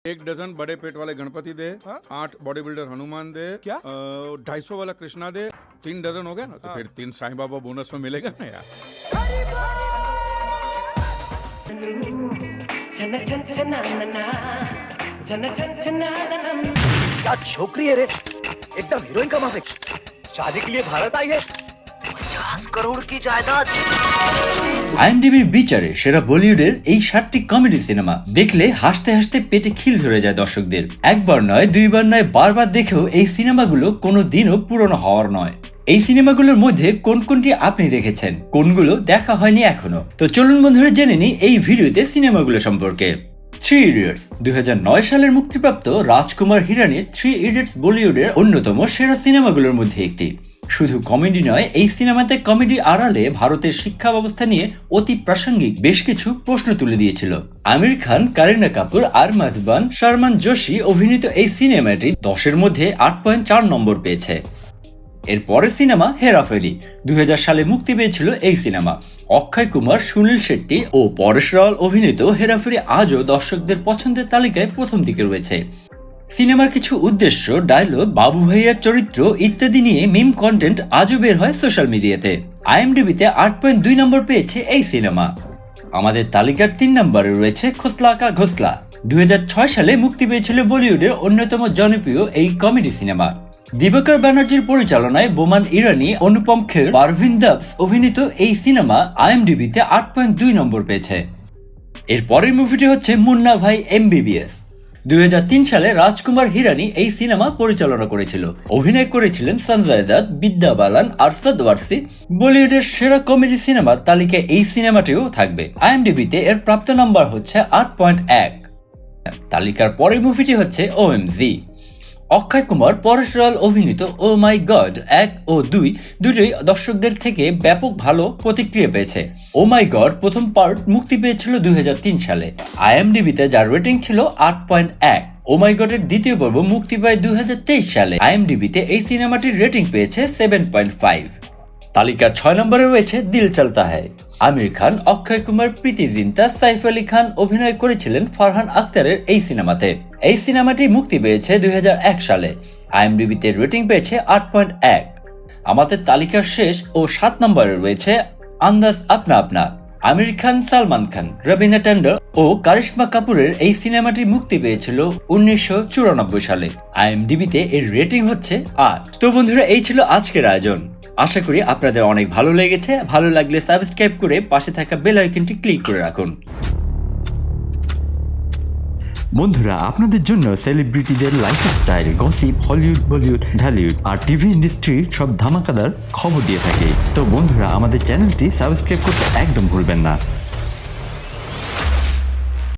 1 dozen बड़े पेट वाले गणपति दे, हाँ? 8 बॉडी बिल्डर हनुमान दे, क्या? 250 वाला कृष्णा दे, 3 डजन हो गया ना, तो फिर 3 साईं बाबा बोनस में मिलेगा ना यार। क्या छोकरी है रे, एकदम हीरोइन का माफिक। शादी के लिए भारत आई है, 50 करोड़ की जायदाद। আইএমডিবির বিচারে সেরা বলিউডের এই 7টি কমেডি সিনেমা দেখলে হাসতে হাসতে পেটে খিল ধরে যায় দর্শকদের। একবার নয়, দুইবার নয়, বারবার দেখেও এই সিনেমাগুলো কোনোদিনও পুরনো হওয়ার নয়। এই সিনেমাগুলোর মধ্যে কোন কোনটি আপনি দেখেছেন, কোনগুলো দেখা হয়নি এখনো? তো চলুন বন্ধুরা জেনে নিই এই ভিডিওতে সিনেমাগুলো সম্পর্কে। 3 ইডিয়টস 2009 সালের মুক্তিপ্রাপ্ত রাজকুমার হিরানির 3 ইডিয়টস বলিউডের অন্যতম সেরা সিনেমাগুলোর মধ্যে একটি। শুধু কমেডি নয়, এই সিনেমাতে কমেডির আড়ালে ভারতের শিক্ষা ব্যবস্থা নিয়ে অতি প্রাসঙ্গিক বেশ কিছু প্রশ্ন তুলে দিয়েছিল। আমির খান, কারিনা কাপুর আর মাধবন শর্মান যোশী অভিনীত এই সিনেমাটি 10-এর মধ্যে 8.4 নম্বর পেয়েছে। এর পরের সিনেমা হেরাফেরি 2000 সালে মুক্তি পেয়েছিল। এই সিনেমা অক্ষয় কুমার, সুনীল শেট্টি ও পরেশ রাওয়াল অভিনীত হেরাফেরি আজও দর্শকদের পছন্দের তালিকায় প্রথম দিকে রয়েছে। সিনেমার কিছু উদ্দেশ্য, ডায়লগ, বাবু ভাইয়ার চরিত্র ইত্যাদি নিয়ে মিম কন্টেন্ট আজও বের হয় সোশ্যাল মিডিয়াতে। আইএমডিবিতে 8.2 নম্বর পেয়েছে এই সিনেমা। আমাদের তালিকার 3 নম্বরে রয়েছে খোসলা কা ঘোসলা 2006 সালে মুক্তি পেয়েছিল বলিউডের অন্যতম জনপ্রিয় এই কমেডি সিনেমা। দিবাকর ব্যানার্জির পরিচালনায় বোমান ইরানি, অনুপম খের, পারভিন দাবস অভিনীত এই সিনেমা আইএমডিবিতে 8.2 নম্বর পেয়েছে। এর পরের মুভিটি হচ্ছে মুন্না ভাই এমবিবিএস। 2003 সালে রাজকুমার হিরানি এই সিনেমা পরিচালনা করেছিল। অভিনয় করেছিলেন সঞ্জয় দত্ত, বিদ্যা বালান, আরশাদ ওয়ারসি। বলিউডের সেরা কমেডি সিনেমার তালিকায় এই সিনেমাটিও থাকবে। আইএমডিবিতে এর প্রাপ্ত নাম্বার হচ্ছে 8.1। তালিকার পরের মুভিটি হচ্ছে ওএমজি। অক্ষয় কুমার, পরেশ রাওয়াল অভিনীত ও মাই গড 1 ও 2 দুটোই দর্শকদের থেকে ব্যাপক ভালো প্রতিক্রিয়া পেয়েছে। ও মাই গড প্রথম পার্ট মুক্তি পেয়েছিল 2003 সালে। আইএমডিবিতে যার রেটিং ছিল 8.1। ও মাই গডের দ্বিতীয় পর্ব মুক্তি পায় 2023 সালে। আইএমডিবিতে এই সিনেমাটির রেটিং পেয়েছে 7.5। তালিকার 6 নম্বরে রয়েছে দিল চলতা হ্যায়। আমির খান, অক্ষয় কুমার, প্রীতি জিন্তা, সাইফ আলী খান অভিনয় করেছিলেন ফারহান আক্তারের এই সিনেমাতে। এই সিনেমাটি মুক্তি পেয়েছে 2001 সালে। আইএমডিবিতে রেটিং পেয়েছে 8.1। আমাদের তালিকার শেষ ও 7 নম্বরে রয়েছে আন্দাজ আপনা আপনা। আমির খান, সালমান খান, রবিনা ট্যান্ডন ও কারিশমা কাপুরের এই সিনেমাটি মুক্তি পেয়েছিল 1994 সালে। আইএমডিবিতে এর রেটিং হচ্ছে 8। তো বন্ধুরা, এই ছিল আজকের আয়োজন। আশা করি আপনাদের অনেক ভালো লেগেছে। ভালো লাগলে সাবস্ক্রাইব করে পাশে থাকা বেল আইকনটি ক্লিক করে রাখুন। বন্ধুরা, আপনাদের জন্য সেলিব্রিটিদের lifestyle, gossip, Hollywood, Bollywood, Dhallywood আর টিভি ইন্ডাস্ট্রির সব ধামাকাদার খবর দিয়ে থাকে। তো বন্ধুরা, আমাদের চ্যানেলটি সাবস্ক্রাইব করতে একদম ভুলবেন না।